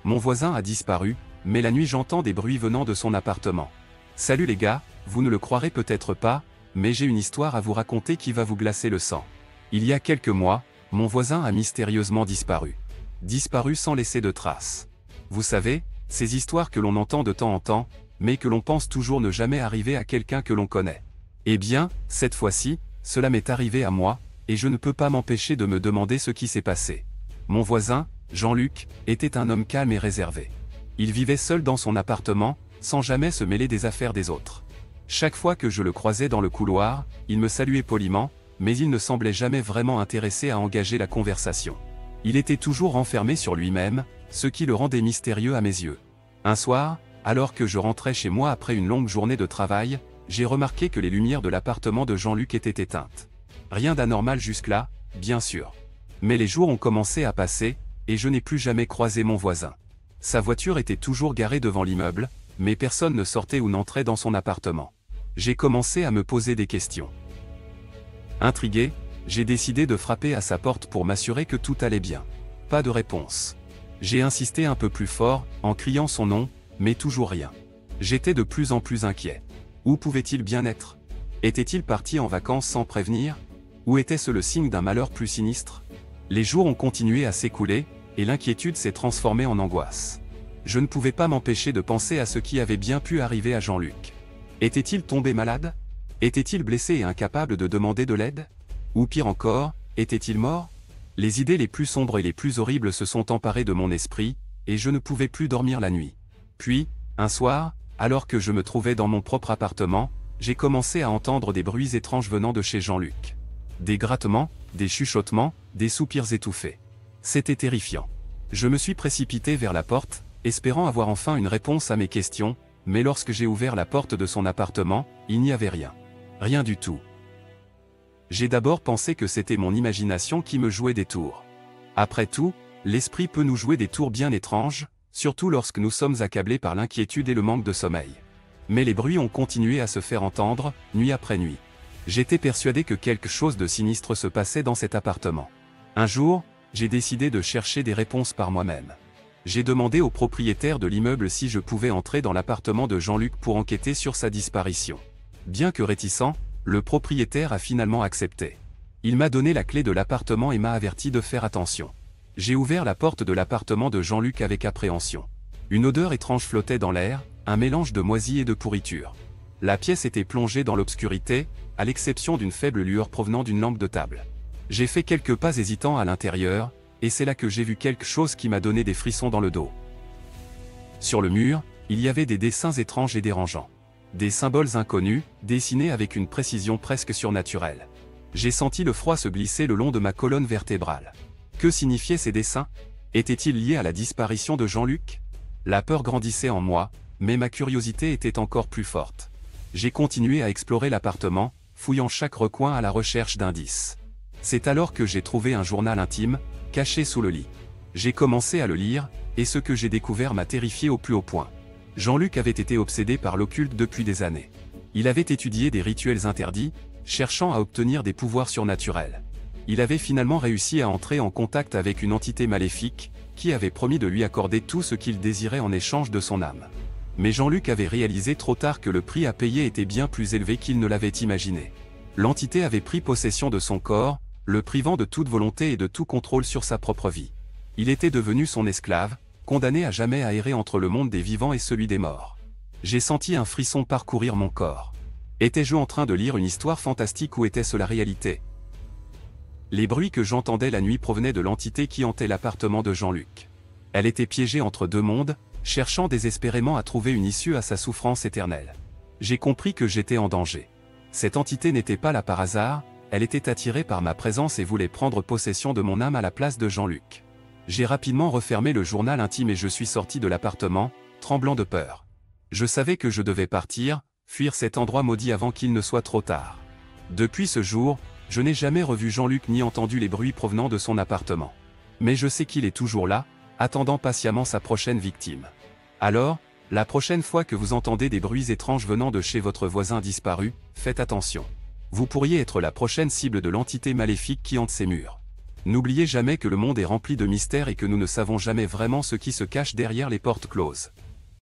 Mon voisin a disparu, mais la nuit j'entends des bruits venant de son appartement. Salut les gars, vous ne le croirez peut-être pas, mais j'ai une histoire à vous raconter qui va vous glacer le sang. Il y a quelques mois, mon voisin a mystérieusement disparu. Disparu sans laisser de traces. Vous savez, ces histoires que l'on entend de temps en temps, mais que l'on pense toujours ne jamais arriver à quelqu'un que l'on connaît. Eh bien, cette fois-ci, cela m'est arrivé à moi, et je ne peux pas m'empêcher de me demander ce qui s'est passé. Mon voisin, Jean-Luc, était un homme calme et réservé. Il vivait seul dans son appartement, sans jamais se mêler des affaires des autres. Chaque fois que je le croisais dans le couloir, il me saluait poliment, mais il ne semblait jamais vraiment intéressé à engager la conversation. Il était toujours renfermé sur lui-même, ce qui le rendait mystérieux à mes yeux. Un soir, alors que je rentrais chez moi après une longue journée de travail, j'ai remarqué que les lumières de l'appartement de Jean-Luc étaient éteintes. Rien d'anormal jusque-là, bien sûr. Mais les jours ont commencé à passer, et je n'ai plus jamais croisé mon voisin. Sa voiture était toujours garée devant l'immeuble, mais personne ne sortait ou n'entrait dans son appartement. J'ai commencé à me poser des questions. Intrigué, j'ai décidé de frapper à sa porte pour m'assurer que tout allait bien. Pas de réponse. J'ai insisté un peu plus fort, en criant son nom, mais toujours rien. J'étais de plus en plus inquiet. Où pouvait-il bien être? Était-il parti en vacances sans prévenir? Ou était-ce le signe d'un malheur plus sinistre? Les jours ont continué à s'écouler, et l'inquiétude s'est transformée en angoisse. Je ne pouvais pas m'empêcher de penser à ce qui avait bien pu arriver à Jean-Luc. Était-il tombé malade? Était-il blessé et incapable de demander de l'aide? Ou pire encore, était-il mort? Les idées les plus sombres et les plus horribles se sont emparées de mon esprit, et je ne pouvais plus dormir la nuit. Puis, un soir, alors que je me trouvais dans mon propre appartement, j'ai commencé à entendre des bruits étranges venant de chez Jean-Luc. Des grattements, des chuchotements, des soupirs étouffés. C'était terrifiant. Je me suis précipité vers la porte, espérant avoir enfin une réponse à mes questions, mais lorsque j'ai ouvert la porte de son appartement, il n'y avait rien. Rien du tout. J'ai d'abord pensé que c'était mon imagination qui me jouait des tours. Après tout, l'esprit peut nous jouer des tours bien étranges, surtout lorsque nous sommes accablés par l'inquiétude et le manque de sommeil. Mais les bruits ont continué à se faire entendre, nuit après nuit. J'étais persuadé que quelque chose de sinistre se passait dans cet appartement. Un jour, j'ai décidé de chercher des réponses par moi-même. J'ai demandé au propriétaire de l'immeuble si je pouvais entrer dans l'appartement de Jean-Luc pour enquêter sur sa disparition. Bien que réticent, le propriétaire a finalement accepté. Il m'a donné la clé de l'appartement et m'a averti de faire attention. J'ai ouvert la porte de l'appartement de Jean-Luc avec appréhension. Une odeur étrange flottait dans l'air, un mélange de moisie et de pourriture. La pièce était plongée dans l'obscurité, à l'exception d'une faible lueur provenant d'une lampe de table. J'ai fait quelques pas hésitants à l'intérieur, et c'est là que j'ai vu quelque chose qui m'a donné des frissons dans le dos. Sur le mur, il y avait des dessins étranges et dérangeants. Des symboles inconnus, dessinés avec une précision presque surnaturelle. J'ai senti le froid se glisser le long de ma colonne vertébrale. Que signifiaient ces dessins? Étaient-ils liés à la disparition de Jean-Luc? La peur grandissait en moi, mais ma curiosité était encore plus forte. J'ai continué à explorer l'appartement, fouillant chaque recoin à la recherche d'indices. C'est alors que j'ai trouvé un journal intime, caché sous le lit. J'ai commencé à le lire, et ce que j'ai découvert m'a terrifié au plus haut point. Jean-Luc avait été obsédé par l'occulte depuis des années. Il avait étudié des rituels interdits, cherchant à obtenir des pouvoirs surnaturels. Il avait finalement réussi à entrer en contact avec une entité maléfique, qui avait promis de lui accorder tout ce qu'il désirait en échange de son âme. Mais Jean-Luc avait réalisé trop tard que le prix à payer était bien plus élevé qu'il ne l'avait imaginé. L'entité avait pris possession de son corps, le privant de toute volonté et de tout contrôle sur sa propre vie. Il était devenu son esclave, condamné à jamais à errer entre le monde des vivants et celui des morts. J'ai senti un frisson parcourir mon corps. Étais-je en train de lire une histoire fantastique ou était-ce la réalité? Les bruits que j'entendais la nuit provenaient de l'entité qui hantait l'appartement de Jean-Luc. Elle était piégée entre deux mondes, cherchant désespérément à trouver une issue à sa souffrance éternelle. J'ai compris que j'étais en danger. Cette entité n'était pas là par hasard, elle était attirée par ma présence et voulait prendre possession de mon âme à la place de Jean-Luc. J'ai rapidement refermé le journal intime et je suis sorti de l'appartement, tremblant de peur. Je savais que je devais partir, fuir cet endroit maudit avant qu'il ne soit trop tard. Depuis ce jour, je n'ai jamais revu Jean-Luc ni entendu les bruits provenant de son appartement. Mais je sais qu'il est toujours là, attendant patiemment sa prochaine victime. Alors, la prochaine fois que vous entendez des bruits étranges venant de chez votre voisin disparu, faites attention. Vous pourriez être la prochaine cible de l'entité maléfique qui hante ces murs. N'oubliez jamais que le monde est rempli de mystères et que nous ne savons jamais vraiment ce qui se cache derrière les portes closes.